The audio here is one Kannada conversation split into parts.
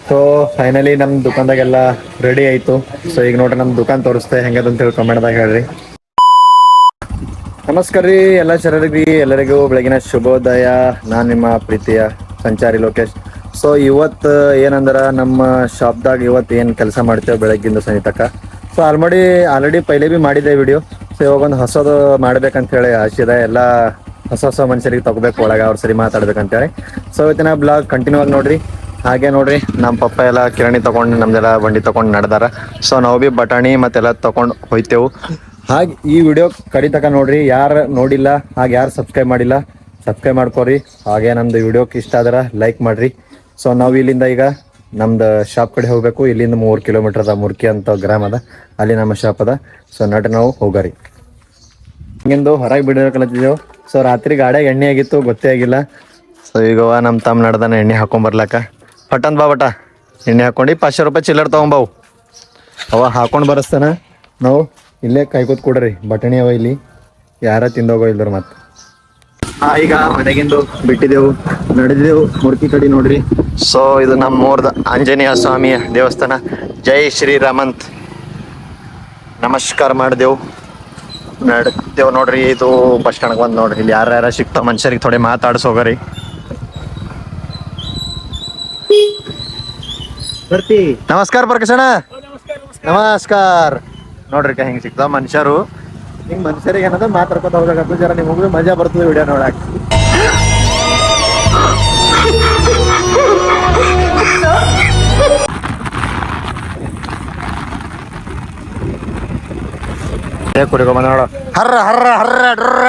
ಸೊ ಫೈನಲಿ ನಮ್ಮ ದುಕಾನ್ದಾಗೆಲ್ಲ ರೆಡಿ ಆಯಿತು. ಸೊ ಈಗ ನೋಡ್ರಿ ನಮ್ಮ ದುಕಾನ್ ತೋರಿಸ್ತೆ ಹೆಂಗದ ಅಂತೇಳಿ ಕಮೆಂಟ್ದಾಗ ಹೇಳ್ರಿ. ನಮಸ್ಕಾರ ರೀ ಎಲ್ಲ ಚರರಿಗೆ, ಎಲ್ಲರಿಗೂ ಬೆಳಗಿನ ಶುಭೋದಯ. ನಾನು ನಿಮ್ಮ ಪ್ರೀತಿಯ ಸಂಚಾರಿ ಲೋಕೇಶ್. ಸೊ ಇವತ್ತು ಏನಂದ್ರೆ ನಮ್ಮ ಶಾಪ್ದಾಗ ಇವತ್ತು ಏನು ಕೆಲಸ ಮಾಡ್ತೇವೆ ಬೆಳಗ್ಗಿಂದ ಸಂಜಿತಕ್ಕ. ಸೊ ಆಲ್ರೆಡಿ ಪೈಲೆ ಭೀ ಮಾಡಿದ್ದೆ ವಿಡಿಯೋ. ಸೊ ಇವಾಗ ಒಂದು ಹೊಸದು ಮಾಡ್ಬೇಕಂತ ಹೇಳಿ ಆಸೆ ಇದೆ. ಎಲ್ಲ ಹೊಸ ಮನುಷ್ಯರಿಗೆ ತಗೋಬೇಕು ಒಳಗೆ, ಅವ್ರ ಸರಿ ಮಾತಾಡ್ಬೇಕಂತೇಳಿ. ಸೊ ಇವತ್ತಿನ ಬ್ಲಾಗ್ ಕಂಟಿನ್ಯೂ ಆಗಿ ನೋಡ್ರಿ. ಹಾಗೆ ನೋಡ್ರಿ ನಮ್ಮ ಪಪ್ಪ ಎಲ್ಲ ಕಿರಾಣಿ ತೊಗೊಂಡು ನಮ್ದೆಲ್ಲ ಬಂಡಿ ತೊಗೊಂಡು ನಡೆದಾರ. ಸೊ ನಾವು ಭೀ ಬಟಾಣಿ ಮತ್ತೆಲ್ಲ ತೊಗೊಂಡು ಹೋಯ್ತೇವು. ಹಾಗೆ ಈ ವಿಡಿಯೋ ಕಡಿ ತಕ ನೋಡ್ರಿ. ಯಾರು ನೋಡಿಲ್ಲ ಹಾಗೆ ಯಾರು ಸಬ್ಸ್ಕ್ರೈಬ್ ಮಾಡಿಲ್ಲ ಸಬ್ಸ್ಕ್ರೈಬ್ ಮಾಡ್ಕೊರಿ. ಹಾಗೆ ನಮ್ದು ವಿಡಿಯೋಕ್ಕೆ ಇಷ್ಟ ಆದ್ರೆ ಲೈಕ್ ಮಾಡಿರಿ. ಸೊ ನಾವು ಇಲ್ಲಿಂದ ಈಗ ನಮ್ದು ಶಾಪ್ ಕಡೆ ಹೋಗಬೇಕು. ಇಲ್ಲಿಂದ 3 ಕಿಲೋಮೀಟರ್ ಅದ, ಮುರ್ಕಿ ಅಂತ ಗ್ರಾಮ ಅದ, ಅಲ್ಲಿ ನಮ್ಮ ಶಾಪ್ ಅದ. ಸೊ ನಡ್ರಿ ನಾವು ಹೋಗರಿ. ಹಿಂಗಿಂದು ಹೊರಗೆ ಬಿಡೋಕಲತ್ತಿದ್ದೆವು. ಸೊ ರಾತ್ರಿ ಗಾಡಿಯಾಗ ಎಣ್ಣೆ ಆಗಿತ್ತು, ಗೊತ್ತೇ ಆಗಿಲ್ಲ. ಸೊ ಈಗ ನಮ್ಮ ತಮ್ಮ ನಡ್ದಾನ ಎಣ್ಣೆ ಹಾಕೊಂಬರ್ಲಾಕ. ಪಟ್ಟಂತ ಬಾ ಬಟ ಎಣ್ಣೆ ಹಾಕೊಂಡು 500 ರೂಪಾಯಿ ಚಿಲ್ಲರ್ ತೊಗೊಂಬಾವು. ಅವ ಹಾಕೊಂಡು ಬರಸ್ತಾನ. ನಾವು ಇಲ್ಲೇ ಕಾಯ್ಕೋತ್ ಕೊಡ್ರಿ. ಬಟಾಣಿ ಅವ ಇಲ್ಲಿ, ಯಾರ ತಿಂದೋಗೋ ಇಲ್ದ್ರ ಮತ್ತೆ. ಈಗ ಮನೆಗಿಂದು ಬಿಟ್ಟಿದ್ದೆವು, ನಡೆದೆವು ಮುರ್ಕಿ ಕಡೆ ನೋಡ್ರಿ. ಸೊ ಇದು ನಮ್ಮ ಊರ್ದ ಆಂಜನೇಯ ಸ್ವಾಮಿಯ ದೇವಸ್ಥಾನ. ಜೈ ಶ್ರೀರಾಮಂತ್ ನಮಸ್ಕಾರ ಮಾಡಿದೆವು, ನಡ್ದೇವು ನೋಡ್ರಿ. ಇದು ಬಸ್ ಸ್ಟ್ಯಾಂಡ್ಗೆ ಬಂದು ನೋಡ್ರಿ. ಇಲ್ಲಿ ಯಾರ್ಯಾರ ಸಿಕ್ತಾವ ಮನುಷ್ಯರಿಗೆ ಥೋಡೆ ಮಾತಾಡ್ಸೋಗರಿ. ನಮಸ್ಕಾರ ಪ್ರಕಾಶಣ್ಣ. ನಮಸ್ಕಾರ. ನೋಡ್ರಿ ಹೆಂಗೆ ಸಿಕ್ತಾವ ಮನುಷ್ಯರು. ಹಿಂಗೆ ಮನುಷ್ಯರಿಗೆ ಏನದ ಮಾತಾಡ್ಕೊತ ಹೋದಾಗ ಜರ ನಿಮಗೂ ಮಜಾ ಬರ್ತದೆ ವಿಡಿಯೋ ನೋಡಕ್. ಕುಡಿಕೊಂಬ ನೋಡು. ಹರ್ರ ಹರ್ರ ಹರ್ರ ಡ್ರ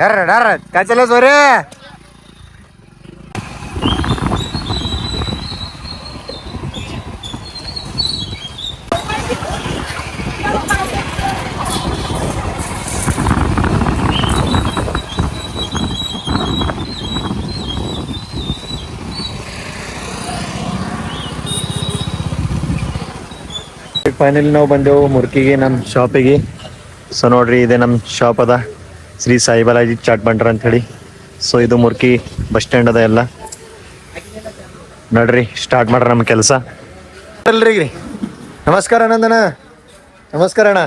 ಡರ್ ಡರ್ ಕಾಚಲ ಸೋರೆ. ಫೈನಲಿ ನಾವು ಬಂದೆವು ಮುರ್ಕಿಗೆ, ನಮ್ಮ ಶಾಪಿಗೆ. ಸೊ ನೋಡ್ರಿ ಇದೆ ನಮ್ಮ ಶಾಪ್ ಅದ, ಶ್ರೀ ಸಾಯಿ ಬಾಲಾಜಿ ಚಾಟ್ ಬಂಡ್ರ ಅಂತ ಹೇಳಿ. ಸೊ ಇದು ಮುರ್ಕಿ ಬಸ್ ಸ್ಟ್ಯಾಂಡ್ ಅದ ಎಲ್ಲ. ನೋಡ್ರಿ ಸ್ಟಾರ್ಟ್ ಮಾಡ್ರ ನಮ್ಮ ಕೆಲಸ. ಅಲ್ರಿ ನಮಸ್ಕಾರ ನಂದನ. ನಮಸ್ಕಾರ ಅಣ್ಣ.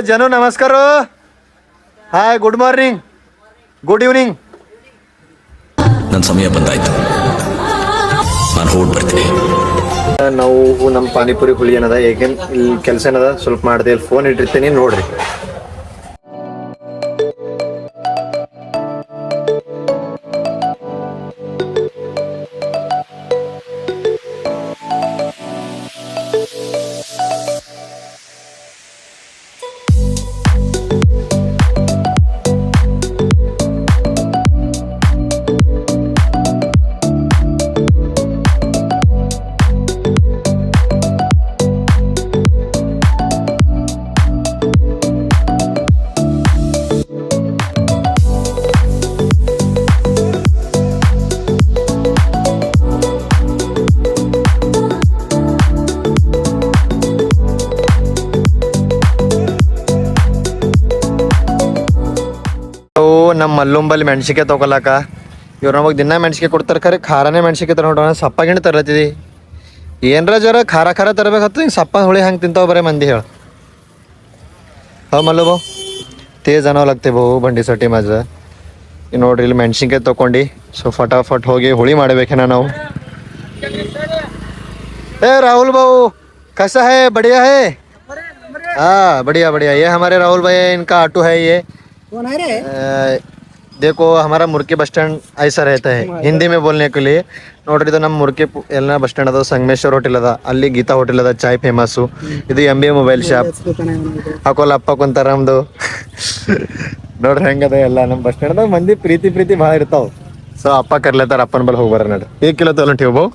ಜನು ನಮಸ್ಕಾರ. Hi, good morning, good evening. ನನ್ನ ಸಮಯ ಬಂದಾಯ್ತು, ನಾನು ಹೋಗಿ ಬರ್ತೀನಿ. ನಾವು ನಮ್ಮ ಪಾನಿಪುರಿ ಹುಳಿ ಏನದ, ಏಕೇನು ಇಲ್ಲಿ ಕೆಲಸ ಏನದ ಸ್ವಲ್ಪ ಮಾಡಿದೆ. ಇಲ್ಲಿ ಫೋನ್ ಇಟ್ಟಿರ್ತೀನಿ ನೋಡ್ರಿ. ನಮ್ಮ ಮಲ್ಲುಂಬಲ್ಲಿ ಮೆಣ್ಸಿಕೆ ತೊಗೊಳಕ ಇವ್ರು ನಮಗೆ ದಿನ ಮೆಣ್ಸಿಕೆ ಕೊಡ್ತಾರೆ. ಖರೆ ಖಾರನೇ ಮೆಣ್ಸಿಕೆ ತರ ನೋಡೋಣ. ಸಪ್ಪ ಗಿಣ್ಣು ತರತ್ತಿದಿ ಏನರ ಜರ ಖಾರ ಖಾರ ತರಬೇಕತ್ತು. ಹಿಂಗೆ ಸಪ್ಪ ಹುಳಿ ಹಂಗೆ ತಿಂತಾವ ಬರೀ ಮಂದಿ ಹೇಳ. ಮಲ್ಲು ಬಾವು ತೇಜ್ ಅನ್ನೋಲಾಗ್ತೇವೆ ಬಾವು ಬಂಡಿ ಮಜ. ನೋಡ್ರಿ ಇಲ್ಲಿ ಮೆಣ್ಸಿನ್ಕಾಯಿ ತೊಗೊಂಡು ಸೊ ಫಟಾಫಟ್ ಹೋಗಿ ಹುಳಿ ಮಾಡಬೇಕೇನ ನಾವು. ए राहुल भाऊ कैसा है? बढ़िया है? हाँ बढ़िया बढ़िया. ये हमारे राहुल भाई इनका ऑटो है. ये कौन है रे? देखो हमारा मुर्की बस स्टैंड ऐसा रहता है हिंदी में बोलने के लिए. ನೋಡ್ರಿ ಇದು ನಮ್ಮ ಮುರ್ಕಿ ಎಲ್ಲ ಬಸ್ ಸ್ಟ್ಯಾಂಡ್ ಅದ. ಸಂಗಮೇಶ್ವರ್ ಹೋಟೆಲ್ ಅದ, ಅಲ್ಲಿ ಗೀತಾ ಹೋಟೆಲ್ ಅದ, ಚಾಯ್ ಫೇಮಸ್ಸು. ಇದು MBA ಮೊಬೈಲ್ ಶಾಪ್. ಹಾಕೋಲ್ಲ ಅಪ್ಪ ಕುಂತಾರ ನಮ್ದು. ನೋಡ್ರಿ ಹೆಂಗದ ಎಲ್ಲ ನಮ್ಮ ಬಸ್ ಸ್ಟ್ಯಾಂಡ್ದಾಗ ಮಂದಿ ಪ್ರೀತಿ ಭಾಳ ಇರ್ತಾವ. ಸೊ ಅಪ್ಪ ಕರ್ಲೇತಾರ, ಅಪ್ಪನ ಬಲ್ ಹೋಗ್ಬಾರ ನೋಡ್ರಿ. 1 ಕಿಲೋ ತೊಗೊಂಡು ಹೋಗ್ಬೋ.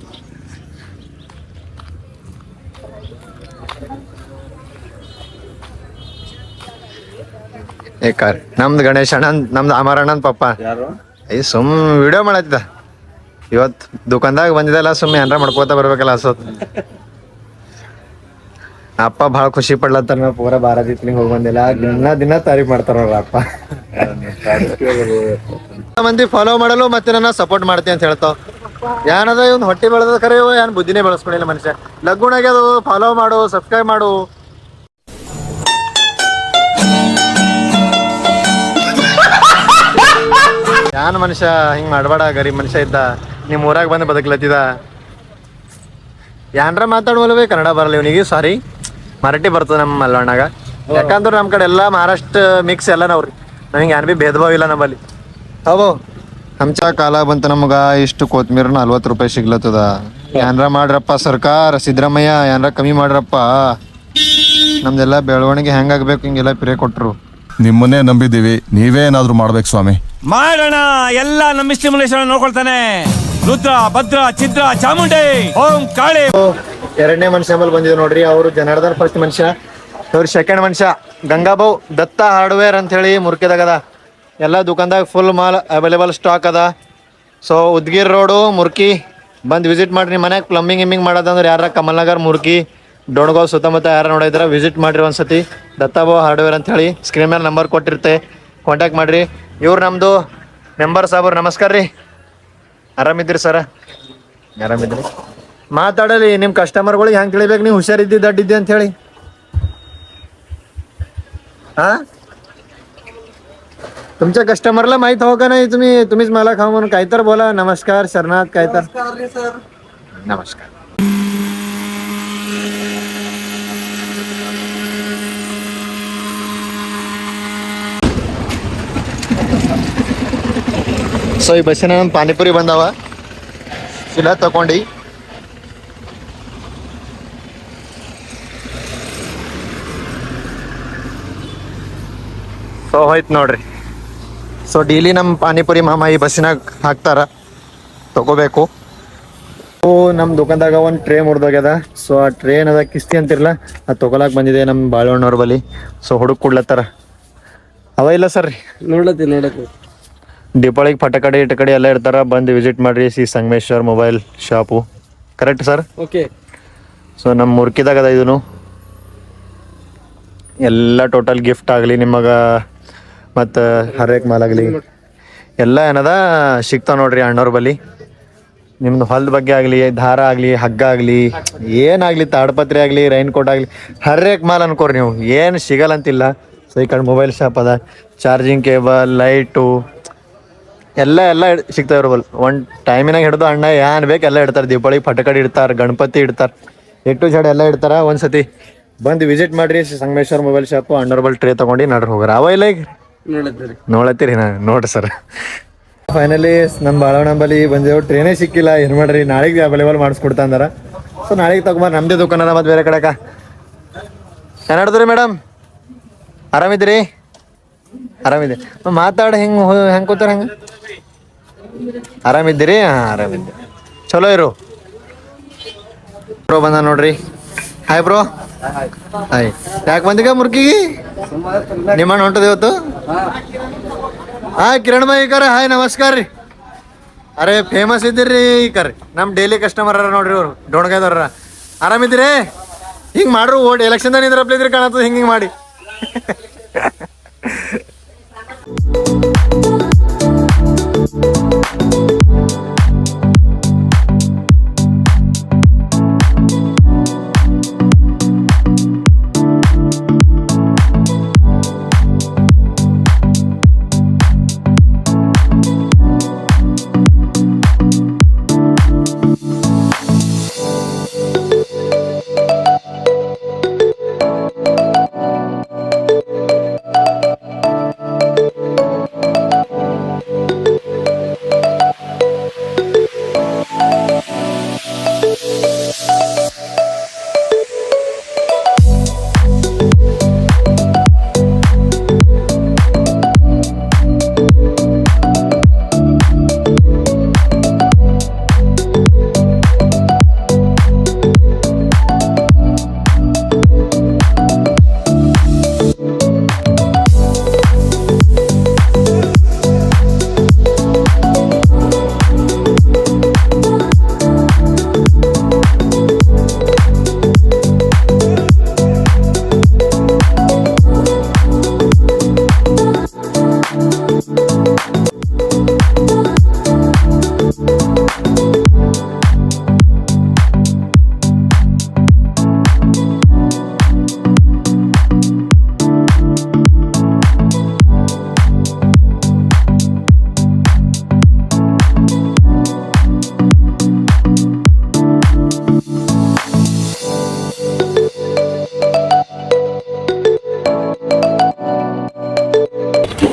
ಏಕಾರ್ ನಮ್ದು ಗಣೇಶ್ ಅಣ್ಣನ್, ನಮ್ದು ಅಮರ ಅಣ್ಣನ್ ಪಪ್ಪ. ಐ ಸುಮ್ ವಿಡಿಯೋ ಮಾಡತ್ತಿದ್ದ. ಇವತ್ತು ದುಕಾನ್ದಾಗ ಬಂದಿದ್ದಲ್ಲ, ಸುಮ್ಮನೆ ಏನಾರ ಮಾಡ್ಕೋತಾ ಬರ್ಬೇಕಲ್ಲ ಅನ್ಸೋತ್. ಅಪ್ಪ ಭಾಳ ಖುಷಿ ಪಡ್ಲತ್ತಾರ ಪೂರ ಬಾರದಿತ್ಲಿಂಗ್ ಹೋಗಿ ಬಂದಿಲ್ಲ ದಿನ ತಾರೀಫ್ ಮಾಡ್ತಾರ ಅವ್ರ ಅಪ್ಪ. ಮಂದಿ ಫಾಲೋ ಮಾಡಲು ಮತ್ತೆ ನನ್ನ ಸಪೋರ್ಟ್ ಮಾಡ್ತೀನಿ ಅಂತ ಹೇಳ್ತಾವ. ಏನದ ಇವ್ನ ಹೊಟ್ಟೆ ಬೆಳೆದ ಖರೆ ಏನ್ ಬುದ್ಧಿನೇ ಬೆಳೆಸ್ಕೊಂಡಿಲ್ಲ ಮನುಷ್ಯ. ಲಗ್ಗುಣಾಗೆ ಅದು ಫಾಲೋ ಮಾಡು, ಸಬ್ಸ್ಕ್ರೈಬ್ ಮಾಡು. ಯಾನ್ ಮನುಷ್ಯ ಹಿಂಗ್ ಮಾಡ್ಬೇಡ, ಗರೀಬ್ ಮನುಷ್ಯ ಇದ್ದ ನಿಮ್ ಊರಾಗ ಬಂದು ಬದುಕ್ಲತ್ತಿದ. ಯಾನ್ರ ಮಾತಾಡುವಲ್ವೇ ಕನ್ನಡ ಬರಲ್ಲ ಇವನಿಗೆ, ಸಾರಿ ಮರಾಠಿ ಬರ್ತದೆ ನಮ್ಮ ಮಲ್ವಣ್ಣಾಗ. ಯಾಕಂದ್ರೆ ನಮ್ಮ ಕಡೆ ಎಲ್ಲ ಮಹಾರಾಷ್ಟ್ರ ಮಿಕ್ಸ್ ಎಲ್ಲ ನಾವ್ರಿ, ನಮಗೆ ಏನ್ ಬಿ ಭೇದ ಭಾವ ಇಲ್ಲ ನಮ್ಮಲ್ಲಿ. ಹೌದು ಹಂಚ ಕಾಲ ಬಂತ ನಮಗ ಇಷ್ಟು ಕೊತ್ಮೀರ್ 40 ರೂಪಾಯಿ ಸಿಗ್ಲತ್ತದ. ಏನ್ರ ಮಾಡ್ರಪ್ಪ ಸರ್ಕಾರ, ಸಿದ್ದರಾಮಯ್ಯ ಏನ್ರ ಕಮ್ಮಿ ಮಾಡ್ರಪ್ಪ. ನಮ್ದೆಲ್ಲ ಬೆಳವಣಿಗೆ ಹೆಂಗಾಗ್ಬೇಕು ಹಿಂಗೆಲ್ಲ ಪಿರೇ ಕೊಟ್ರು. ನಿಮ್ಮನ್ನೇ ನಂಬಿದೀವಿ, ನೀವೇ ಏನಾದ್ರು ಮಾಡ್ಬೇಕು ಸ್ವಾಮಿ. ಮಾಡೋಣ, ಎಲ್ಲ ನಮ್ಮ ಸ್ಟಿಮ್ಯುಲೇಷನ್ ನೋಡ್ಕೊಳ್ತಾನೆ. ರುದ್ರ ಭದ್ರ ಛಿದ್ರ ಚಾಮುಂಡಿ ಓಂ ಕಾಳಿ. ಎರಡನೇ ಮನುಷ್ಯ ಮೇಲೆ ಬಂದಿದ್ರು ನೋಡ್ರಿ, ಅವರು ಜನಾರ್ದನ್ ಫಸ್ಟ್ ಮನುಷ್ಯ, ಇವ್ರು ಸೆಕೆಂಡ್ ಮನುಷ್ಯ. ಗಂಗಾಬಾವ್ ದತ್ತ ಹಾರ್ಡ್ವೇರ್ ಅಂತ ಹೇಳಿ ಮುರ್ಕಿದಾಗದ. ಎಲ್ಲ ದುಕಾನ್ದಾಗ ಫುಲ್ ಮಾಲ್ ಅವೈಲೇಬಲ್ ಸ್ಟಾಕ್ ಅದ. ಸೊ ಉದ್ಗಿರ್ ರೋಡು ಮುರ್ಕಿ ಬಂದು ವಿಸಿಟ್ ಮಾಡ್ರಿ. ಮನ್ಯಾಗ ಪ್ಲಂಬಿಂಗ್ ಗಿಮ್ಮಿಂಗ್ ಮಾಡೋದಂದ್ರೆ ಯಾರ ಕಮಲ್ನಗರ್ ಮುರ್ಕಿ ಡೋಣಗಾವ್ ಸುತ್ತಮುತ್ತ ಯಾರು ನೋಡಿದ್ರ ವಿಸಿಟ್ ಮಾಡ್ರಿ ಒಂದ್ಸತಿ. ದತ್ತಾಬಾವ್ ಹಾರ್ಡ್ವೇರ್ ಅಂತ ಹೇಳಿ ಸ್ಕ್ರೀನ್ ಮೇಲೆ ನಂಬರ್ ಕೊಟ್ಟಿರುತ್ತೆ, ಕಾಂಟ್ಯಾಕ್ಟ್ ಮಾಡ್ರಿ. ಇವ್ರು ನಮ್ಮದು ಮೆಂಬರ್ ಸಾಬ್ರು. ನಮಸ್ಕಾರ ರೀ, ಆರಾಮಿದ್ರಿ ಸರ? ಆರಾಮಿದ್ರಿ. ಮಾತಾಡಲಿ ನಿಮ್ಮ ಕಸ್ಟಮರ್ಗಳಿಗೆ ಹೆಂಗೆ ತಿಳಿಬೇಕು ನೀವು ಹುಷಾರಿದ್ದಿ ದಡ್ಡಿದ್ದಿ ಅಂತ ಹೇಳಿ. हा तुमच्या कस्टमरला माहित हो का नाही, तुम्हीच मला खाऊ म्हणून काय तर बोला. नमस्कार शरणात काय तर. नमस्कार. ಸೊ ಈ ಬಸ್ಸಿನ ನಮ್ಮ ಪಾನಿಪುರಿ ಬಂದವ, ಇಲ್ಲ ತಗೊಂಡು ಸೊ ಹೋಯ್ತು ನೋಡ್ರಿ. ಸೊ ಡೈಲಿ ನಮ್ಮ ಪಾನಿಪುರಿ ಮಾಮ ಈ ಬಸ್ಸಿನಾಗ ಹಾಕ್ತಾರ, ತಗೋಬೇಕು. ನಮ್ಮ ದುಕಾನ್ದಾಗ ಒಂದು ಟ್ರೇ ಮುರಿದೋಗ್ಯದ. ಸೊ ಆ ಟ್ರೇನ್ ಅದ ಕಿಸ್ತಿ ಅಂತಿರಲ್ಲ, ಅದು ತೊಗೊಳಕ್ ಬಂದಿದೆ ನಮ್ಮ ಬಾಳವಣ್ಣವ್ರ ಬಳಿ. ಸೊ ಹುಡುಕ್ ಕೊಡ್ಲತ್ತಾರ. ಅವ ಇಲ್ಲ ಸರ್, ನೋಡತ್ತಿ ದೀಪಾವಳಿಗೆ ಪಟಕಡೆ ಇಟಕಡೆ ಎಲ್ಲ ಇರ್ತಾರ, ಬಂದು ವಿಸಿಟ್ ಮಾಡ್ರಿ. C Sangameshwar mobile shop, correct sir? Okay. So ನಮ್ಮ ಮುರ್ಕಿದಾಗ ಅದ ಇದನ್ನು ಎಲ್ಲ ಟೋಟಲ್ ಗಿಫ್ಟ್ ಆಗಲಿ ನಿಮಗೆ, ಮತ್ತು ಹರೇಕ್ ಮಾಲ್ ಆಗಲಿ ಎಲ್ಲ ಏನದ ಸಿಗ್ತಾವ ನೋಡ್ರಿ ಅಣ್ಣವ್ರ ಬಳಿ. ನಿಮ್ದು ಹೊಲದ ಬಗ್ಗೆ ಆಗಲಿ, ದಾರ ಆಗಲಿ, ಹಗ್ಗ ಆಗಲಿ, ಏನಾಗಲಿ, ತಾಡ್ಪತ್ರೆ ಆಗಲಿ, ರೈನ್ ಕೋಟ್ ಆಗಲಿ, ಹರೇಕ್ ಮಾಲ್ ಅನ್ಕೋರಿ ನೀವು, ಏನು ಸಿಗಲ್ಲ ಅಂತಿಲ್ಲ. ಸೊ ಈ ಕಡೆ ಮೊಬೈಲ್ ಶಾಪ್ ಅದ, ಚಾರ್ಜಿಂಗ್ ಕೇಬಲ್, ಲೈಟು ಎಲ್ಲ ಸಿಗ್ತಾವೆ ಇವ್ರ ಬಲ್. ಒಂದು ಟೈಮಿನಾಗ ಹಿಡ್ದು ಅಣ್ಣ ಏನು ಬೇಕು ಎಲ್ಲ ಇಡ್ತಾರೆ. ದೀಪಾವಳಿಗೆ ಪಟಕಡಿ ಇಡ್ತಾರೆ, ಗಣಪತಿ ಇಡ್ತಾರೆ, ಎಟ್ಟು ಜಡ ಎಲ್ಲ ಇಡ್ತಾರೆ. ಒಂದ್ಸತಿ ಬಂದು ವಿಸಿಟ್ ಮಾಡ್ರಿ ಸಂಗಮೇಶ್ವರ್ ಮೊಬೈಲ್ ಶಾಪು. ಅಣ್ಣವ್ರ ಬಲ್ ಟ್ರೇ ತೊಗೊಂಡು ನಡ್ರಿ ಹೋಗ್ರ. ಅವ ಇಲ್ಲ ಈಗ ನೋಡತ್ತೀರಿ ನೋಡ್ರಿ ಸರ್. ಫೈನಲಿ ನಮ್ಮ ಬಾಳವಣ್ಣ ಬಳಿ ಬಂದೇವು, ಟ್ರೇನೇ ಸಿಕ್ಕಿಲ್ಲ. ಏನು ಮಾಡ್ರಿ, ನಾಳೆಗೆ ಅವೈಲೇಬಲ್ ಮಾಡಿಸ್ಕೊಡ್ತಾ ಅಂದಾರ. ಸೊ ನಾಳೆಗೆ ತಗೊಂಬಾರ, ನಮ್ಮದೇ ದುಕಾನ ಅದ ಮತ್ತು ಬೇರೆ ಕಡೆಕ. ಏನು ಹಿಡಿದ್ರಿ ಮೇಡಮ್, ಆರಾಮಿದ್ದೀರಿ? ಆರಾಮಿದೆ. ಮಾತಾಡಿ ಹೆಂಗೆ ಕೂತಾರ ಹೆಂಗೆ? ಆರಾಮಿದ್ದೀರಿ? ಹಾಂ ಆರಾಮಿದ್ದೀರಿ, ಚಲೋ ಇರು. ಬ್ರೋ ಬಂದ ನೋಡ್ರಿ. Hi bro. ಹಾಯ್. ಯಾಕೆ ಬಂದಿಗ ಮುರ್ಕಿಗೆ? ನಿಮ್ಮಣ್ಣ ಹೊಂಟದ ಇವತ್ತು? ಹಾಯ್ ಕಿರಣ್ ಭಾಯ್ ಕರೆ. ಹಾಯ್ ನಮಸ್ಕಾರ ರೀ. ಅರೆ ಫೇಮಸ್ ಇದ್ದೀರಿ ಈ ಕರೆ, ನಮ್ಮ ಡೈಲಿ ಕಸ್ಟಮರ್ ಅರ ನೋಡ್ರಿ ಅವ್ರು, ಡೋಣ್ಗಾಯ್ದವ್ರ. ಆರಾಮಿದ್ದೀರಿ? ಹಿಂಗೆ ಮಾಡ್ರು, ಓಟ್ ಎಲೆಕ್ಷನ್ದಾಗ ನಿಂದ್ರಪ್ಲಿದ್ರಿ ಕಾಣತ್ತದ ಹಿಂಗೆ ಮಾಡಿ.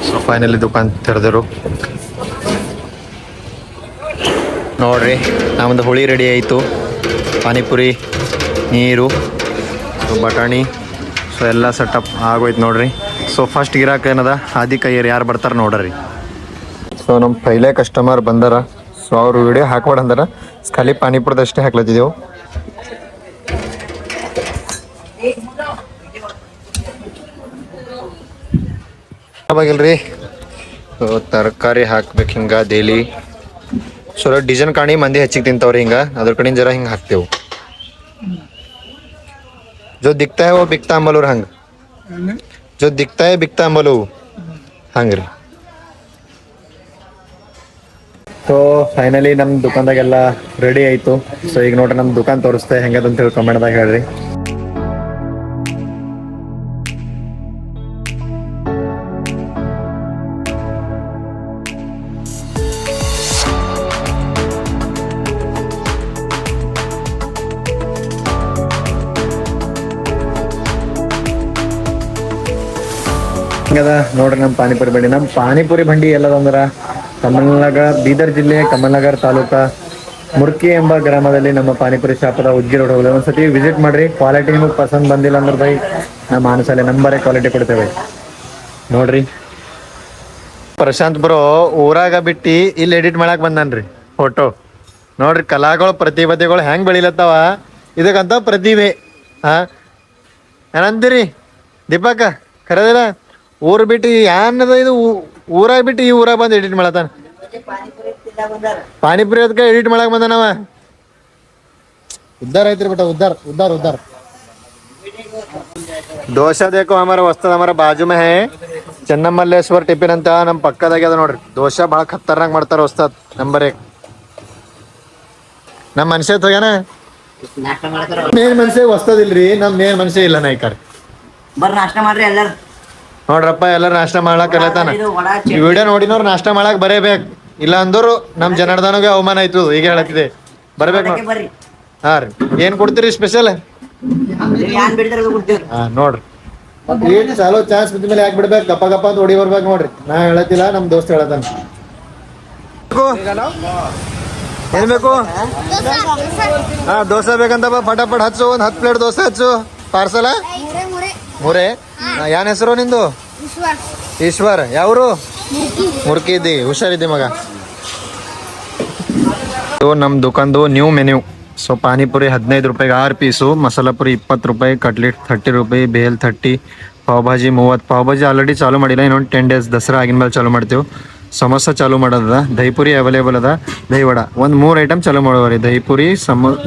ಸೊ ಫೈನಲಿ ದುಕಾನ್ ತೆರೆದರು ನೋಡ್ರಿ. ನಮ್ಮದು ಹುಳಿ ರೆಡಿ ಆಯಿತು, ಪಾನಿಪುರಿ, ನೀರು, ಬಟಾಣಿ, ಸೊ ಎಲ್ಲ ಸೆಟಪ್ ಆಗೋಯ್ತು ನೋಡ್ರಿ. ಸೊ ಫಸ್ಟ್ ಗಿರಾಕ್ ಏನದ ಆದಿ ಕೈಯರ್ ಯಾರು ಬರ್ತಾರೆ ನೋಡ್ರಿ. ಸೊ ನಮ್ಮ ಪೈಲೆ ಕಸ್ಟಮರ್ ಬಂದಾರ. ಸೊ ಅವರು ವಿಡಿಯೋ ಹಾಕ್ಬೇಡ ಅಂದಾರ, ಖಾಲಿ ಪಾನಿಪುರದಷ್ಟೇ ಹಾಕ್ಲತ್ತಿದ್ದೆವು. ಅವಾಗಿಲ್ರಿ ತರಕಾರಿ ಹಾಕ್ಬೇಕು ಹಿಂಗ ಡೈಲಿ. ಸೊ ಡಿಸೈನ್ ಕಾಣಿ ಮಂದಿ ಹೆಚ್ಚಿಗೆ ತಿಂತಾವ್ರಿ, ಹಿಂಗ ಅದ್ರ ಕಡೆ ಜರ ಹಿಂಗೆ ಹಾಕ್ತೇವು. जो दिखता है वो बिकता अंबलूर हंग, जो दिखता है बिकता अंबलू ಹಂಗ್ರಿ. ಸೊ ಫೈನಲಿ ನಮ್ಮ ದುಕಾನ್ದಾಗೆಲ್ಲ ರೆಡಿ ಆಯಿತು. ಸೊ ಈಗ ನೋಡ್ರಿ ನಮ್ಮ ದುಕಾನ್ ತೋರಿಸ್ತೆ ಹೆಂಗದಂತ ಹೇಳಿ ಕಮೆಂಟ್ದಾಗ ಹೇಳ್ರಿ. ಹಿಂಗದ ನೋಡ್ರಿ ನಮ್ಮ ಪಾನಿಪುರಿ ಬಂಡಿ. ನಮ್ಮ ಪಾನಿಪುರಿ ಬಂಡಿ ಎಲ್ಲದಂದ್ರ ಕಮಲ್ನಗರ್, ಬೀದರ್ ಜಿಲ್ಲೆ ಕಮಲ್ನಗರ್ ತಾಲೂಕ ಮುರ್ಕಿ ಎಂಬ ಗ್ರಾಮದಲ್ಲಿ ನಮ್ಮ ಪಾನಿಪುರಿ ಶಾಪ್ ಅದ. ಉಜ್ಜಿ ರೋಡ್ ಹೋಗೋದು. ಒಂದ್ಸತಿ ವಿಸಿಟ್ ಮಾಡ್ರಿ. ಕ್ವಾಲಿಟಿ ನಿಮಗೆ ಪಸಂದ್ ಬಂದಿಲ್ಲ ಅಂದ್ರೆ ಬೈ ನಮ್ಮ ಆನಸಲೆ ನಂಬರೇ ಕ್ವಾಲಿಟಿ ಕೊಡ್ತೇವೆ ನೋಡ್ರಿ. ಪ್ರಶಾಂತ್ ಬ್ರೋ ಊರಾಗ ಬಿಟ್ಟು ಇಲ್ಲಿ ಎಡಿಟ್ ಮಾಡಕ್ ಬಂದನ್ರಿ ಫೋಟೋ ನೋಡ್ರಿ. ಕಲಾಗಳು ಪ್ರತಿಭೆಗಳು ಹೆಂಗ್ ಬೆಳಿಲತ್ತಾವ, ಇದಕ್ಕಂತ ಪ್ರತಿಭೆ. ಏನಂತೀರಿ ದೀಪಕ್ಕ? ಖರದಿಲ್ಲ ಊರ್ ಬಿಟ್ಟು ಏನದ ಇದು, ಊರಾಗ ಬಿಟ್ಟು ಈ ಊರಾಗ ಬಂದು ಎಡಿಟ್ ಮಾಡತಾನ. ಪಾನಿಪುರಿ ಅದಕ್ಕೆ ಎಡಿಟ್ ಮಾಡಕ್ ಬಂದನವ. ಉದ್ದಾರ ಐತ್ರಿ ಬೇಟ, ಉದ್ದಾರ ಉದ್ದಾರ ಉದ್ದಾರ. ದೋಸಾ ದೇಕೋ ಹಮಾರ ವಸ್ತದ ಹಮಾರ ಬಾಜು ಮೇ ಹೈ ಚೆನ್ನಮಲ್ಲೇಶ್ವರ್ ಟಿಫಿನ್ ಅಂತ ನಮ್ಮ ಪಕ್ಕದಾಗೆ ಅದ ನೋಡ್ರಿ. ದೋಸಾ ಭಾಳ ಖತರ್ನಾಕ್ ಮಾಡ್ತಾರ ವಸ್ತದ್ ನಂಬರ್ 1. ನಮ್ಮ ಮನುಷ್ಯ ಹೋಗ್ಯಾನ ಮೇನ್ ಮನುಷ್ಯ ವಸ್ತದಿಲ್ರಿ, ನಮ್ ಮೇನ್ ಮನುಷ್ಯ ಇಲ್ಲ ನಾಯ್ಕಾರ. ಬರ್ರಿ ನಾಷ್ಟ ಮಾಡ್ರಿ ಎಲ್ಲಾರು. ನೋಡ್ರಪ್ಪ ಎಲ್ಲರೂ ನಾಷ್ಟ ಮಾಡಕ್ ಕಲಿತಾನ. ಈ ವಿಡಿಯೋ ನೋಡಿನವ್ರು ನಾಷ್ಟ ಮಾಡಕ್ ಬರೇಬೇಕು, ಇಲ್ಲ ಅಂದ್ರು ನಮ್ ಜನಾರ್ದನಗೆ ಅವಮಾನ ಆಯ್ತು. ಈಗ ಹೇಳತ್ತಿದೆ ಬರ್ಬೇಕು ನೋಡಿ. ಬರ್ರಿ ಹಾ ರೀ, ಏನ್ ಕೊಡ್ತೀರಿ ಸ್ಪೆಷಲ್? ಏನ್ ಬಿಡ್ತಾರ ಕೊಡ್ತೀವಿ. ಹಾ ನೋಡ್ರಿ, ಏನ್ ಚಾಲೋ ಚಾನ್ಸ್ ಬಿದ್ದ ಮೇಲೆ ಯಾಕೆ ಬಿಡ್ಬೇಕು, ಗಪ್ಪ ಗಪ್ಪ ಅಂತ ಹೊಡಿ ಬರ್ಬೇಕು ನೋಡ್ರಿ. ನಾ ಹೇಳತ್ತಿಲ್ಲ, ನಮ್ ದೋಸ್ತ್ ಹೇಳತಾನ. ಏನ್ ಬೇಕು? ಹಾ ದೋಸೆ ಬೇಕಂತಪ್ಪ, ಫಟಾಫಟ್ ಹಚ್ಚು. ಒಂದ್ 10 ಪ್ಲೇಟ್ ದೋಸೆ ಹಚ್ಚು. ಪಾರ್ಸಲ ಮೂರೇ. ಯಾನ್ ಹೆಸರು ನಿಂದು? ಈಶ್ವರ್. ಯಾವ್ರು? ಮುರ್ಕಿ ಇದ್ದಿ, ಹುಷಾರಿದ್ದಿ ಮಗ. ನಮ್ ದುಕಾನ್ದು ನ್ಯೂ ಮೆನ್ಯೂ. ಸೊ ಪಾನಿಪುರಿ 15 ರೂಪಾಯಿಗೆ 6 ಪೀಸು, ಮಸಾಲ ಪುರಿ 20 ರೂಪಾಯಿ, ಕಟ್ಲೆಟ್ 30 ರೂಪಾಯಿ, ಬೇಲ್ 30, ಪಾವ್ ಭಾಜಿ 30. ಪಾವ್ ಭಾಜಿ ಆಲ್ರೆಡಿ ಚಾಲು ಮಾಡಿಲ್ಲ, ಇನ್ನೊಂದು 10 ಡೇಸ್ ದಸರಾ ಆಗಿನ ಮೇಲೆ ಚಾಲು ಮಾಡ್ತೇವೆ. ಸಮೋಸ ಚಾಲು ಮಾಡೋದ, ದಹಿಪುರಿ ಅವೈಲೇಬಲ್ ಅದ, ದಹಿವಡ ಒಂದು 3 ಐಟಮ್ ಚಾಲು ಮಾಡವ್ರಿ. ದಹಿಪುರಿ,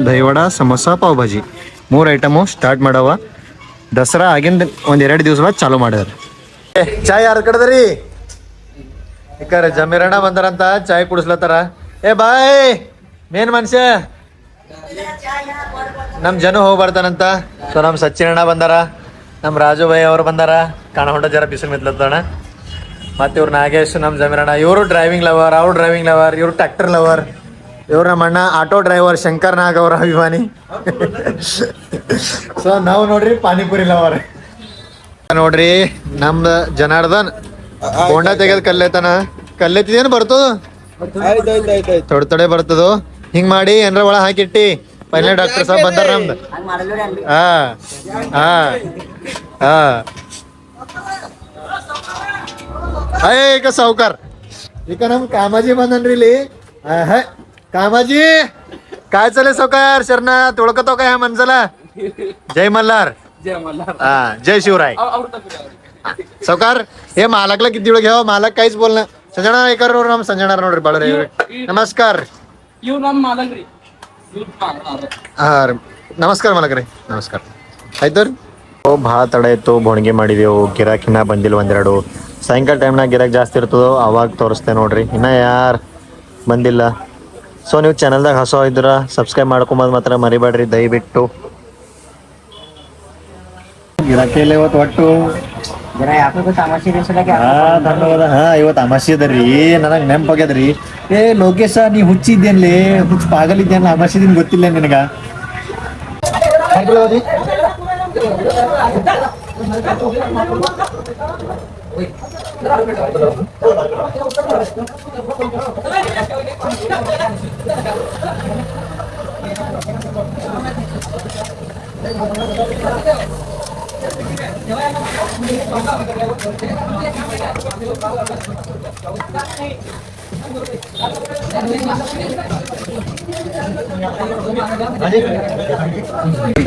ದಹಿವಡ, ಸಮೋಸ, ಪಾವ್ ಭಾಜಿ 3 ಐಟಮು ಸ್ಟಾರ್ಟ್ ಮಾಡವ. ದಸರಾ ಆಗಿಂದ ಒಂದ್ 2 ದಿವಸ ಬಾದ್ ಚಾಲು ಮಾಡ್ಯಾರ. ಚಾಯ್ ಯಾರು ಕಡದ್ರಿ? ಯಾಕಂದ್ರೆ ಜಮೀರಣ್ಣ ಬಂದಾರಂತ ಚಾಯ್ ಕುಡಿಸ್ಲತ್ತಾರ. ಏ ಬಾಯ್, ಮೇನ್ ಮನುಷ್ಯ ನಮ್ ಜನ ಹೋಗಿ ಬರ್ತಾನಂತ. ಸೊ ನಮ್ ಸಚಿನ್ ಅಣ್ಣ ಬಂದಾರ, ನಮ್ ರಾಜು ಭಾಯ್ ಅವ್ರು ಬಂದಾರ. ಕಾಣಹೊಂಡ ಜರ ಬಿಸಿಲು ಮಿತ್ಲತ್ತಣ. ಮತ್ತೆ ಇವ್ರು ನಾಗೇಶ್, ನಮ್ ಜಮೀರಣ್ಣ, ಇವರು ಡ್ರೈವಿಂಗ್ ಲವರ್, ಅವ್ರು ಡ್ರೈವಿಂಗ್ ಲವರ್, ಇವ್ರು ಟ್ರ್ಯಾಕ್ಟರ್ ಲವರ್. ಇವ್ರು ನಮ್ಮ ಅಣ್ಣ ಆಟೋ ಡ್ರೈವರ್ ಶಂಕರ್ ನಾಗ್ ಅವ್ರ ಅಭಿಮಾನಿ. ಸೊ ನಾವು ನೋಡ್ರಿ ಪಾನಿಪುರಿ ಲವರ್. ನೋಡ್ರಿ ನಮ್ ಜನಾರ್ದನ್ ಹೋಂಡಾ ತೆಗೆದ್ ಕಲ್ಲೆತನ. ಕಲ್ಲೆತ್ತಿದೇನು ಬರ್ತದ? ತೊಡೆ ಬರ್ತದೋ. ಹಿಂಗ್ ಮಾಡಿ ಏನ್ರ ಒಳ ಹಾಕಿಟ್ಟಿ. ಪೈಲೆ ಡಾಕ್ಟರ್ ಸಾಹೇಬ್ ಬಂದಾರ ನಮ್ದು. ಹಾ ಹಾ ಹಾ ಈಗ ಸಾವ್ಕಾರ್. ಈಗ ನಮ್ ಕಾಮಾಜಿ ಬಂದನ್ರಿ ಇಲ್ಲಿ. कामाजी काय चालेल सावकार? शरणा ओळखतो का ह्या माणसाला? जय मल्हार. हा जय शिवराय. सावकार हे मालकला किती वेळ घ्यावं? मालक काहीच बोलणं. संजना एकर नाम संजना ನೋಡ್ರಿ ಬಾಳ ನಮಸ್ಕಾರ. ಹಾ ನಮಸ್ಕಾರ ಮಾಲಕರೇ, ನಮಸ್ಕಾರ. ಆಯ್ತು ಭಾಳ ತಡ ಇತ್ತು, ಬೋಣಿಗೆ ಮಾಡಿದೆವು. ಗಿರಾಕಿನ ಬಂದಿಲ್ಲ ಒಂದೆರಡು. ಸಾಯಂಕಾಲ ಟೈಮ್ನಾಗ ಗಿರಾಕ್ ಜಾಸ್ತಿ ಇರ್ತದೋ ಅವಾಗ ತೋರಿಸ್ತೆ ನೋಡ್ರಿ. ಇನ್ನು ಯಾರು ಬಂದಿಲ್ಲ ಸೊ ನೀವು ಚಾನಲ್ದಾಗ ಹೊಸ ಇದ್ರ ಸಬ್ಸ್ಕ್ರೈಬ್ ಮಾಡ್ಕೊಂಬಂದು ಮಾತ್ರ ಮರಿಬೇಡ್ರಿ ದಯವಿಟ್ಟು. ಗಿರಾಕಿಯಲ್ಲಿ ಇವತ್ತು ಒಟ್ಟು ಜರ ಯಾಕೋ ತಮಾಷೆ ದಿವಸದಾಗ ಧನ್ಯವಾದ. ಇವತ್ತು ಅಮಾಸಿ ಅದ ರೀ, ನನಗೆ ನೆನಪಾಗ್ಯದ್ರಿ. ಲೋಕೇಶ ನೀ ಹುಚ್ಚಿದ್ದೇನ್ಲಿ, ಹುಚ್ಚು ಪಾಗಲಿದ್ದೇನಲ್ಲ, ಅಮಾಸಿ ದಿನ ಗೊತ್ತಿಲ್ಲ ನಿನಗ?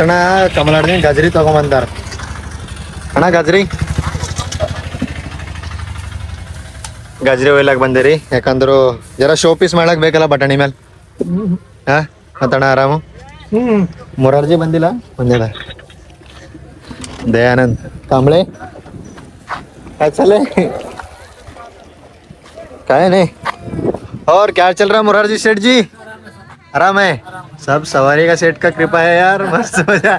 ಅಣ್ಣ ಕಮಲಾಡ್ದಿನ ಗಜ್ರಿ ತಗೊಂಬಂದಾರ. ಅಣ್ಣ ಗಜ್ರಿ ಒಯ್ಲಾಕ್ ಬಂದಿರಿ, ಯಾಕಂದ್ರು ಜರ ಶೋ ಪೀಸ್ ಮಾಡ್ಲಾಕ್ ಬೇಕಲ್ಲ ಬಟಾಣಿ ಮೇಲೆ. ಹಾ ಮತ್ತಣ್ಣ ಆರಾಮು? ಮೊರಾರ್ಜಿ ಬಂದಿಲ್ಲ? ಬಂದಿಲ್ಲ. दयानंद कांबळे काय चले? काय नहीं. और क्या चल रहा मुरारजी सेठ जी? आराम है? सब सवारी का सेठ का कृपा है यार, मस्त मजा.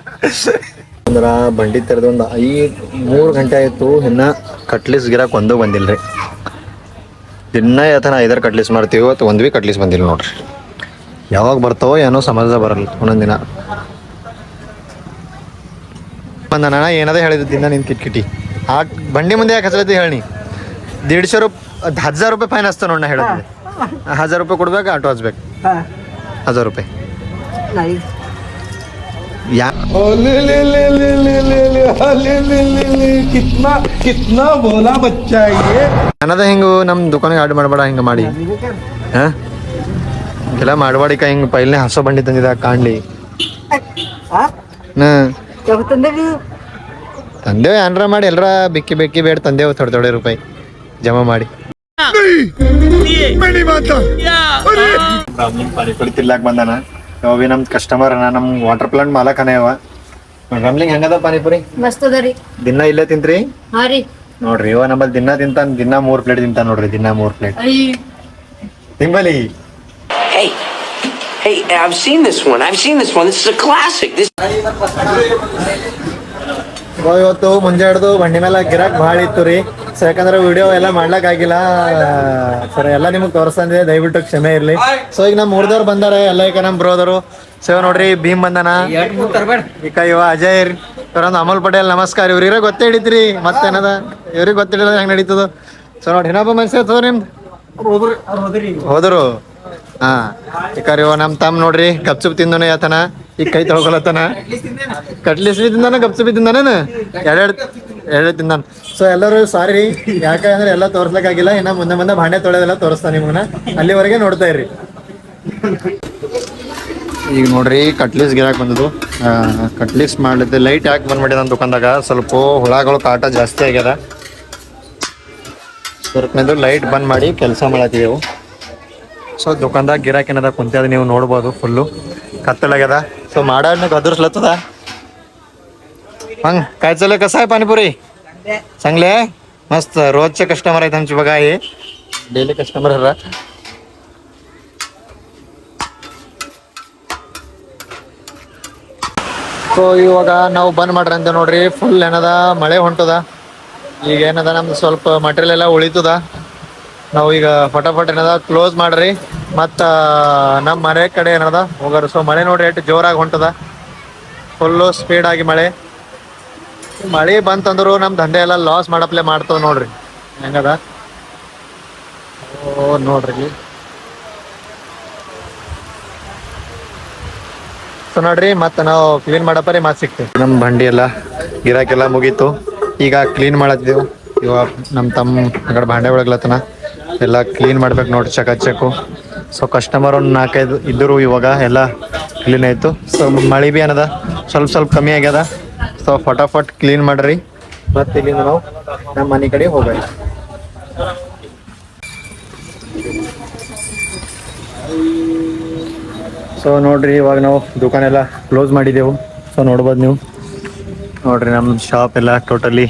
ಬಂಡಿ ತೆರೆದು ಒಂದು 3 ಗಂಟೆ ಆಯಿತು, ಇನ್ನು ಕಟ್ಲಿಸ್ ಗಿರಾಕ್ ಒಂದು ಬಂದಿಲ್ಲ ರೀ. ದಿನ ಯಾತನ 5 ಕಟ್ಲಿಸ್ ಮಾಡ್ತೀವಿ, ಅಥವಾ ಒಂದು ಕಟ್ಲಿಸ್ ಬಂದಿಲ್ಲ ನೋಡ್ರಿ. ಯಾವಾಗ ಬರ್ತಾವೋ ಏನೋ ಸಮಾಜ ಬರಲ್ಲ ಒಂದೊಂದು ದಿನ. ಬಂದಣ್ಣ ಏನದ ಹೇಳಿದ್ದು ದಿನ ನಿನ್ ಕಿಟ್ಕಿಟಿ ಆ ಬಂಡಿ ಮುಂದೆ ಯಾಕೆ ಹಚ್ಚಲತ್ತಿ ಹೇಳಿ. 150 ರೂಪಾಯಿ 1000 ರೂಪಾಯಿ ಫೈನ್ ಹಚ್ತಾನ ನೋಡ್ ನಾ ಹೇಳಿದ್ದೆ. 1000 ರೂಪಾಯಿ ಕೊಡ್ಬೇಕು, ಆಟೋ ಹಚ್ಬೇಕು. 1000 ರೂಪಾಯಿ ಅನ್ನದ ಹಿಂಗು ನಮ್ಮ ದುಕಾನಿಗೆ ಆರ್ಡರ್ ಮಾಡಬೇಡ, ಹಿಂಗ ಮಾಡಿ ಹಾ ಎಲ್ಲ ಮಾಡಬಾಡಿಕ. ಹಿಂಗ ಪೈಲ್ನೆ ಹಸೋ ಬಂಡಿ ತಂದಿದ ಕಾಣ್ಲಿ. ತಂದೇವು ಏನ್ರ ಮಾಡಿ ಎಲ್ರ ಬಿಕ್ಕಿ ಬೇಡ ತಂದೇವು ಥೋಡೆ ರೂಪಾಯಿ ಜಮಾ ಮಾಡಿ. ಪಾನಿಪುರಿ ತಿನ್ಲಾಕ್ ಬಂದಾನ. ಯಾವ ಭೀ ನಮ್ ಕಸ್ಟಮರ್ ಅನ, ನಮ್ ವಾಟರ್ ಪ್ಲಾಂಟ್ ಮಾಲಕನೇ ಅವ. ರಾಮ್ಲಿಂಗ್ ಹೆಂಗದ ಪಾನಿಪುರಿ? ಮಸ್ತ್ ಅದ ರೀ. ದಿನ ಇಲ್ಲೇ ತಿಂತ್ರಿ? ಹಾ ರೀ. ನೋಡ್ರಿ ಇವ ನಮ್ಮಲ್ಲಿ ದಿನ ತಿಂತಾನ, ದಿನ 3 ಪ್ಲೇಟ್ ತಿಂತಾನ ನೋಡ್ರಿ, ದಿನ 3 plate ತಿಂಬಲಿ. Hey, I've seen this one. This is a classic. ಇವತ್ತು ಮುಂಜೆ ಹಿಡ್ದು ಬಂಡಿ ಮೇಲೆ ಗಿರಾಕ್ ಭಾಳ ಇತ್ತು ರೀ. ಸೊ ಯಾಕಂದ್ರೆ ವಿಡಿಯೋ ಎಲ್ಲ ಮಾಡ್ಲಕ್ ಆಗಿಲ್ಲ ಸರ್, ಎಲ್ಲ ನಿಮಗೆ ತೋರಿಸ್ತಂದೆ, ದಯವಿಟ್ಟು ಕ್ಷಮೆ ಇರ್ಲಿ. ಸೊ ಈಗ ನಮ್ಮ ಊರ್ದವ್ರು ಬಂದಾರೆ ಎಲ್ಲ, ಈಗ ನಮ್ಮ ಬ್ರೋದರು. ಸೊ ನೋಡ್ರಿ ಭೀಮ್ ಬಂದನ, ಈಗ ಇವ ಅಜಯ್ ಒಂದು ಅಮಲ್ ಪಟೇಲ್. ನಮಸ್ಕಾರ. ಇವ್ರಿಗೆ ಗೊತ್ತೇ ಹಿಡಿತ್ರಿ, ಮತ್ತೇನದ ಇವ್ರಿಗೆ ಗೊತ್ತಿಡಿಲ್ಲ ಹೆಂಗ್ ನಡೀತದ. ಸೊ ನೋಡಿ ಇನ್ನೊಬ್ಬ ಮನುಷ್ಯ ತೋ ನಿಮ್ದು ಹೋದರು. ಹಾ ಇವ ನಮ್ ತಮ್ಮ ನೋಡ್ರಿ ಗಪ್ಚುಪ್ ತಿಂದನ ಯಾತನ, ಈಗ ಕೈ ತೊಳ್ಕೊಳತನ. ಕಟ್ಲಿಸ್ ತಿಂದಾನ, ಗಪ್ಚುಪ್ ತಿಂದಾನ, ಎರಡೆರಡು ತಿಂದಾನ. ಸೊ ಎಲ್ಲರೂ ಸಾರಿ, ಯಾಕಂದ್ರೆ ಎಲ್ಲ ತೋರ್ಸ್ಲಕ್ಕಾಗಿಲ್ಲ. ಇನ್ನ ಮುಂದೆ ಭಾಂಡೆ ತೊಳೆದೆಲ್ಲ ತೋರಿಸ್ತಾನೆ ನಿಮ್ನ, ಅಲ್ಲಿವರೆಗೆ ನೋಡ್ತಾ ಇರ್ರಿ. ಈಗ ನೋಡ್ರಿ ಕಟ್ಲಿಸ್ ಗಿರಾಕ್ ಬಂದದು. ಕಟ್ಲಿಸ್ ಮಾಡ್ಲಿದ್ದೆ ಲೈಟ್ ಯಾಕೆ ಬಂದ್ ಮಾಡಿದ ನನ್ನ ದುಕಾನ್ದಾಗ, ಸ್ವಲ್ಪ ಹುಳಗಳು ಕಾಟ ಜಾಸ್ತಿ ಆಗ್ಯದ. ಸ್ವಲ್ಪ ಲೈಟ್ ಬಂದ್ ಮಾಡಿ ಕೆಲಸ ಮಾಡತ್ತಿದೆವು. ಸೊ ದುಕಾನ್ದಾಗ ಗಿರಾಕ್ ಏನದ ಕುಂತ್ಯದ ನೀವು ನೋಡ್ಬೋದು, ಫುಲ್ಲು ಕತ್ತಲಾಗ್ಯದ. ಸೊ ಮಾಡಾಡ್ನ ಗದರ್ಸ್ಲತ್ತದ. हंग काय चाललंय, कसं आहे पाणीपुरी? चांगले आहे, मस्त. रोजचे कस्टमर आहेत आमचे बघा, हे डेली कस्टमर हरा. ಸೊ ಇವಾಗ ನಾವು ಬಂದ್ ಮಾಡ್ರಿ ಅಂತ ನೋಡ್ರಿ. ಫುಲ್ ಏನದ ಮಳೆ ಹೊಂಟದ. ಈಗ ಏನದ ನಮ್ದು ಸ್ವಲ್ಪ ಮಟೀರಿಯಲ್ ಎಲ್ಲ ಉಳಿತದ. ನಾವು ಈಗ ಫಟಾಫಟ್ ಏನದ ಕ್ಲೋಸ್ ಮಾಡ್ರಿ, ಮತ್ತು ನಮ್ಮ ಮನೆ ಕಡೆ ಏನದ ಹೋಗಾರ. ಸೊ ಮಳೆ ನೋಡ್ರಿ ಎಷ್ಟು ಜೋರಾಗಿ ಹೊಂಟದ, ಫುಲ್ಲು ಸ್ಪೀಡಾಗಿ ಮಳೆ ಬಂತಂದ್ರು ನಮ್ಮ ದಂಧೆ ಎಲ್ಲ ಲಾಸ್ ಮಾಡಪ್ಲೆ ಮಾಡ್ತದ ನೋಡ್ರಿ ಹೆಂಗದ. ಓ ನೋಡ್ರಿ. ಸೊ ನೋಡ್ರಿ ಮತ್ತೆ ನಾವು ಕ್ಲೀನ್ ಮಾಡಪ್ಪ ರೀ, ಮತ್ತೆ ಸಿಗ್ತೀವಿ. ನಮ್ಮ ಬಂಡಿ ಎಲ್ಲ ಗಿರಾಕೆಲ್ಲ ಮುಗೀತು, ಈಗ ಕ್ಲೀನ್ ಮಾಡತ್ತಿದ್ದೆವು. ಇವಾಗ ನಮ್ಮ ತಮ್ಮ ಆ ಕಡೆ ಭಾಂಡೆ ಒಳಗ್ಲತ್ತನ, ಎಲ್ಲ ಕ್ಲೀನ್ ಮಾಡ್ಬೇಕು ನೋಡ್ರಿ ಚಕು. ಸೊ ಕಸ್ಟಮರ್ ಒಂದು 4-5 ಇದ್ದರು, ಇವಾಗ ಎಲ್ಲ ಕ್ಲೀನ್ ಆಯಿತು. ಸೊ ಮಳೆ ಭೀ ಏನದ ಸ್ವಲ್ಪ ಕಮ್ಮಿ ಆಗ್ಯದ. ಸೊ ಫಟಾಫಟ್ ಕ್ಲೀನ್ ಮಾಡ್ರಿ, ಮತ್ತೆ ಇಲ್ಲಿಂದ ನಾವು ನಮ್ಮ ಮನೆ ಕಡೆ ಹೋಗೋಣ. ಸೊ ನೋಡ್ರಿ ಇವಾಗ ನಾವು ದುಕಾನೆಲ್ಲ ಕ್ಲೋಸ್ ಮಾಡಿದೆವು. ಸೊ ನೋಡ್ಬೋದು ನೀವು, ನೋಡ್ರಿ ನಮ್ಮ ಶಾಪ್ ಎಲ್ಲ ಟೋಟಲಿ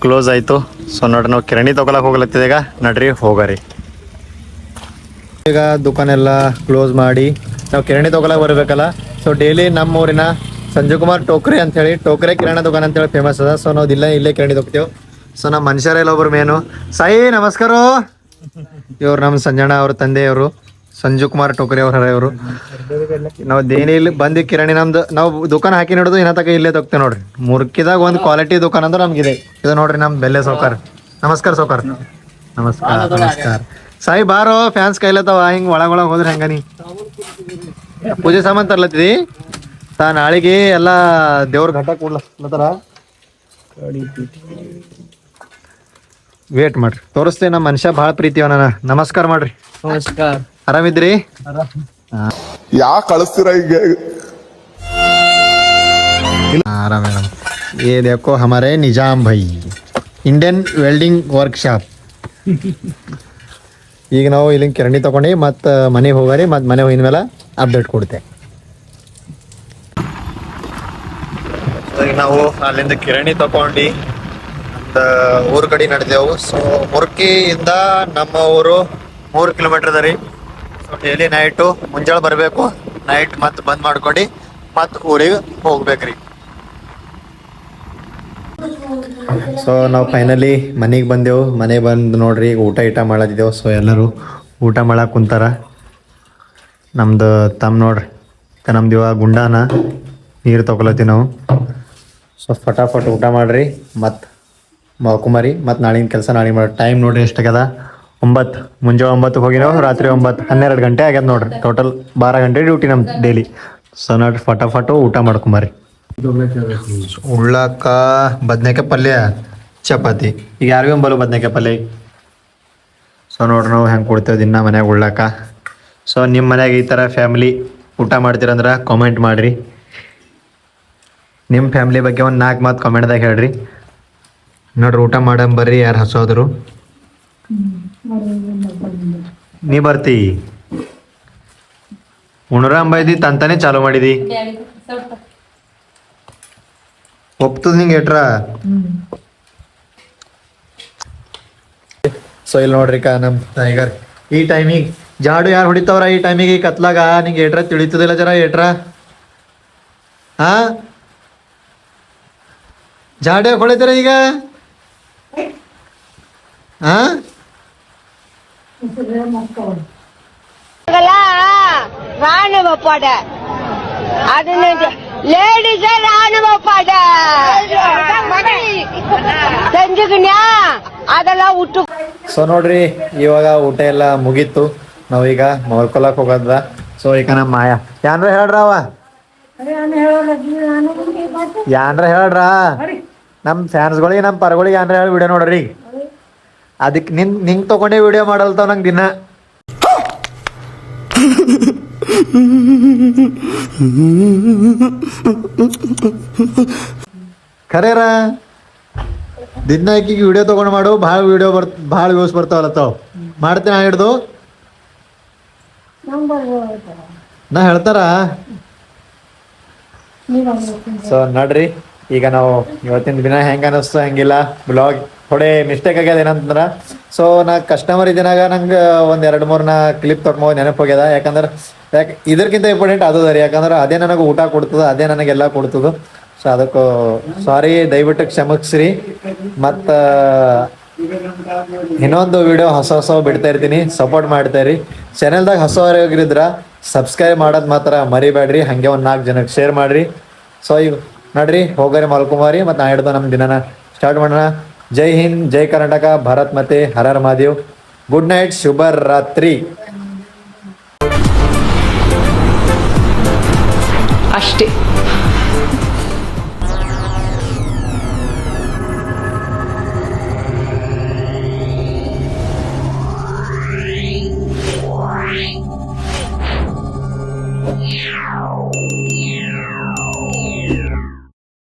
ಕ್ಲೋಸ್ ಆಯಿತು. ಸೊ ನೋಡ್ರಿ ನಾವು ಕಿರಾಣಿ ತಗೊಳಕ್ ಹೋಗ್ಲತ್ತಿದೆ ಈಗ ನಡ್ರಿ ಹೋಗರಿ. ಈಗ ದುಕಾನೆಲ್ಲ ಕ್ಲೋಸ್ ಮಾಡಿ ನಾವು ಕಿರಾಣಿ ತಗೊಳಕ್ ಬರ್ಬೇಕಲ್ಲ. ಸೊ ಡೈಲಿ ನಮ್ಮ ಊರಿನ ಸಂಜು ಕುಮಾರ್ ಟೋಕ್ರೆ ಅಂತೇಳಿ ಟೋಕ್ರೆ ಕಿರಾಣಿ ದುಕಾನ್ ಅಂತೇಳಿ ಫೇಮಸ್ ಅದ. ಸೊ ನಾವು ಇಲ್ಲೇ ಕಿರಾಣಿ ತಗೋತೇವೆ. ಸೊ ನಮ್ಮ ಮನುಷ್ಯರೆಲ್ಲ ಒಬ್ರು ಮೇನು ಸಾಯಿ ನಮಸ್ಕಾರ. ಇವ್ರು ನಮ್ಮ ಸಂಜಣ್ಣ ಅವ್ರ ತಂದೆಯವರು ಸಂಜು ಕುಮಾರ್ ಟೋಕ್ರೆ ಅವ್ರ ಇವರು. ನಾವು ದೇನಿಲಿ ಬಂದು ಕಿರಾಣಿ ನಮ್ದು ನಾವು ದುಕಾನ್ ಹಾಕಿ ನೋಡೋದು ಇನ್ನ ತಕ ಇಲ್ಲೇ ತಗ್ತೇವೆ ನೋಡ್ರಿ. ಮುರ್ಕಿದಾಗ ಒಂದು ಕ್ವಾಲಿಟಿ ದುಕಾನ್ ಅಂದ್ರೆ ನಮ್ಗಿದೆ ಇದು ನೋಡ್ರಿ. ನಮ್ ಬೆಲ್ಲೆ ಸೌಕರ್ ನಮಸ್ಕಾರ ಸೌಕರ್ ನಮಸ್ಕಾರ ನಮಸ್ಕಾರ. ಸಾಯಿ ಬಾರೋ ಫ್ಯಾನ್ಸ್ ಕೈಲತ್ತವ ಹಿಂಗ್ ಒಳಗೊಳಗ್ ಹೋದ್ರೆ ಹೆಂಗ ನೀ ಪೂಜೆ ಸಾಮಾನ್ ತರ್ಲತ್ತಿದಿ ನಾಳಿಗೆ ಎಲ್ಲ ದೇವ್ರ ಘಟ್ಟ ಕೂಡ್ಲತ್ತಾರ. ವೇಟ್ ಮಾಡ್ರಿ ತೋರಿಸ್ತೇನೆ. ನಮ್ಮ ಮನುಷ್ಯ ಭಾಳ ಪ್ರೀತಿ ಅವನ. ನಮಸ್ಕಾರ ಮಾಡ್ರಿ. ನಮಸ್ಕಾರ. ಆರಾಮಿದ್ರಿ? ಯಾಕೆ ಕಳಿಸ್ತೀರ ಈಗ? आराम आराम. ये देखो हमारे निजाम भाई इंडियन वेल्डिंग वर्कशॉप. ಈಗ ನಾವು ಇಲ್ಲಿಂದ ಕಿರಾಣಿ ತಗೊಂಡು ಮತ್ತೆ ಮನೆಗೆ ಹೋಗಾರಿ. ಮತ್ತೆ ಮನೆ ಹೋಗಿದ ಮೇಲೆ ಅಪ್ಡೇಟ್ ಕೊಡ್ತೆ. ಈಗ ನಾವು ಅಲ್ಲಿಂದ ಕಿರಾಣಿ ತಗೊಂಡು ನಮ್ದು ಊರ್ ಕಡೆ ನಡೆದೆವು. ಸೊ ಮುರ್ಕಿಯಿಂದ ನಮ್ಮ ಊರು 3 ಕಿಲೋಮೀಟರ್ ಅದ ರೀ. ಸೊ ಡೈಲಿ ನೈಟು ಮುಂಜಾನೆ ಬರಬೇಕು, ನೈಟ್ ಮತ್ತೆ ಬಂದ್ ಮಾಡ್ಕೊಂಡು ಮತ್ತೆ ಊರಿಗೆ ಹೋಗ್ಬೇಕ್ರಿ. ಸೊ ನಾವು ಫೈನಲಿ ಮನೆಗೆ ಬಂದೆವು. ಮನೆ ಬಂದು ನೋಡ್ರಿ ಊಟ ಮಾಡತ್ತಿದ್ದೆವು. ಸೊ ಎಲ್ಲರೂ ಊಟ ಮಾಡಕ್ಕೆ ಕುಂತಾರ. ನಮ್ದು ತಮ್ಮ ನೋಡ್ರಿ ನಮ್ದು ಇವಾಗ ಗುಂಡಾನ ನೀರು ತಗೊಳತ್ತೀವಿ ನಾವು. ಸೊ ಫಟಾಫಟ್ ಊಟ ಮಾಡ್ರಿ ಮತ್ತು ಮಲ್ಕೊಂಬರಿ. ಮತ್ತು ನಾಳಿನ ಕೆಲಸ ನಾಳೆ ಮಾಡಿ. ಟೈಮ್ ನೋಡ್ರಿ ಎಷ್ಟಾಗ್ಯದ 9 ಮುಂಜಾನೆ 9ಕ್ಕೆ ಹೋಗಿನಾವು, ರಾತ್ರಿ 9 12 ಗಂಟೆ ಆಗ್ಯದ ನೋಡ್ರಿ. ಟೋಟಲ್ 12 ಗಂಟೆ ಡ್ಯೂಟಿ ನಮ್ದು ಡೈಲಿ. ಸೊ ನೋಡ್ರಿ ಫಟಾಫಟು ಊಟ ಮಾಡ್ಕೊಂಬರಿ. ಉಳ್ಳಾಕ ಬದ್ನೆಕಾಯಿ ಪಲ್ಯ ಚಪಾತಿ. ಈಗ ಯಾರಿಗೂ ಬಲು ಬದ್ನೆಕಾಯಿ ಪಲ್ಯ. ಸೊ ನೋಡ್ರಿ ನಾವು ಹೆಂಗೆ ಕೊಡ್ತೇವೆ ದಿನ ಮನ್ಯಾಗ ಉಳ್ಳಾಕ. ಸೊ ನಿಮ್ಮ ಮನ್ಯಾಗ ಈ ಥರ ಫ್ಯಾಮಿಲಿ ಊಟ ಮಾಡ್ತೀರಂದ್ರೆ ಕಾಮೆಂಟ್ ಮಾಡಿರಿ. ನಿಮ್ಮ ಫ್ಯಾಮಿಲಿ ಬಗ್ಗೆ ಒಂದು 4 ಮಾತು ಕಾಮೆಂಟ್ದಾಗ ಹೇಳ್ರಿ. ನೋಡ್ರಿ ಊಟ ಮಾಡಂಬರ್ರಿ ಯಾರು ಹಸೋದ್ರು. ನೀ ಬರ್ತಿ ಉಣರ ಅಂಬೈದಿ ತಂತಾನೆ ಚಾಲು ಮಾಡಿದಿ. ಒಪ್ತದ ನಿಂಗೆ ಏಟ್ರ. ಸೊ ಇಲ್ಲಿ ನೋಡ್ರಿ ನಮ್ಮ ಟೈಗರ್ ಈ ಟೈಮಿಗೆ ಜಾಡು ಯಾರು ಹೊಡಿತಾವ್ರ ಈ ಟೈಮಿಗೆ ಈ ಕತ್ಲಾಗ ನಿಂಗೆ ಏಟ್ರ ತಿಳಿತದಿಲ್ಲ ಜರ ಏಟ್ರ. ಹಾ ಜಾಡು ಯಾಕೆ ಹೊಡಿತಾರ ಈಗ? ಹಾ ராணுவ பட அது லேடிஸ ராணுவ பட செஞ்சுக்கினியா ಅದೆல்லாம் ಉಟ್ಟು. ಸೊ ನೋಡ್ರಿ ಇವಾಗ ಊಟ ಎಲ್ಲ ಮುಗೀತು. ನಾವೀಗ ಮಲ್ಕೊಳಕ್ ಹೋಗದ. ಸೊ ಈಗ ನಮ್ಮ ಮಾಯಾ ಯಾನ್ರ ಹೇಳ್ರ ಅವ ಯಾನ್ರ ಹೇಳ್ರ ನಮ್ಮ ಫ್ಯಾನ್ಸ್ಗಳಿಗೆ ನಮ್ಮ ಪರಗಳಿಗೆ ಯಾನ್ರ ಹೇಳಿ ವಿಡಿಯೋ ನೋಡ್ರಿ. ಅದಕ್ಕೆ ನಿಂಗೆ ತಗೊಂಡೇ ವಿಡಿಯೋ ಮಾಡಲ್ತಾವ ನಂಗೆ ದಿನ. ಖರೇರ ದಿನ ಆಕಿಗೆ ವಿಡಿಯೋ ತಗೊಂಡು ಮಾಡು. ಭಾಳ ವ್ಯೂಸ್ ಬರ್ತಾವಲ್ಲತ್ತಾವ ಮಾಡ್ತೇನೆ ಹಿಡ್ದು ನಾ ಹೇಳ್ತಾರ. ಸೊ ನೋಡ್ರಿ ಈಗ ನಾವು ಇವತ್ತಿನ ದಿನ ಹೆಂಗೆ ಅನ್ನಿಸ್ತು ಹೆಂಗಿಲ್ಲ ಬ್ಲಾಗ್ ಥೋಡೆ ಮಿಸ್ಟೇಕ್ ಆಗ್ಯದ ಏನಂತಂದ್ರೆ. ಸೊ ನಾ ಕಸ್ಟಮರ್ ಇದ್ದೀನಾಗ ನಂಗೆ ಒಂದು 2-3 ಕ್ಲಿಪ್ ತೊಗೊಂಡು ನೆನಪು ಹೋಗ್ಯದ. ಯಾಕಂದ್ರೆ ಇದಕ್ಕಿಂತ ಇಂಪಾರ್ಟೆಂಟ್ ಅದು ರೀ. ಯಾಕಂದ್ರೆ ಅದೇ ನನಗೆ ಊಟ ಕೊಡ್ತದ, ಅದೇ ನನಗೆಲ್ಲ ಕೊಡ್ತದ. ಸೊ ಅದಕ್ಕೂ ಸಾರಿ, ದಯವಿಟ್ಟು ಕ್ಷಮಿಸ್ರಿ. ಮತ್ತು ಇನ್ನೊಂದು ವಿಡಿಯೋ ಹೊಸ ಬಿಡ್ತಾ ಇರ್ತೀನಿ, ಸಪೋರ್ಟ್ ಮಾಡ್ತಾ ಇರಿ. ಚಾನೆಲ್ದಾಗ ಹೊಸವರಾಗಿರಿದ್ರ ಸಬ್ಸ್ಕ್ರೈಬ್ ಮಾಡೋದು ಮಾತ್ರ ಮರಿಬೇಡ್ರಿ. ಹಾಗೆ ಒಂದು 4 ಜನಕ್ಕೆ ಶೇರ್ ಮಾಡಿರಿ. ಸೊ ಈಗ ನೋಡ್ರಿ ಹೋಗರಿ ಮಲ್ಕುಮಾರಿ. ಮತ್ತು ನಾ ಹಿಡ್ದು ನಮ್ಮ ದಿನನ ಸ್ಟಾರ್ಟ್ ಮಾಡೋಣ. ಜೈ ಹಿಂದ್, ಜೈ ಕರ್ನಾಟಕ, ಭಾರತ್ ಮಾತೆ, ಹರ ಹರ ಮಹಾದೇವ್. ಗುಡ್ ನೈಟ್, ಶುಭ ರಾತ್ರಿ.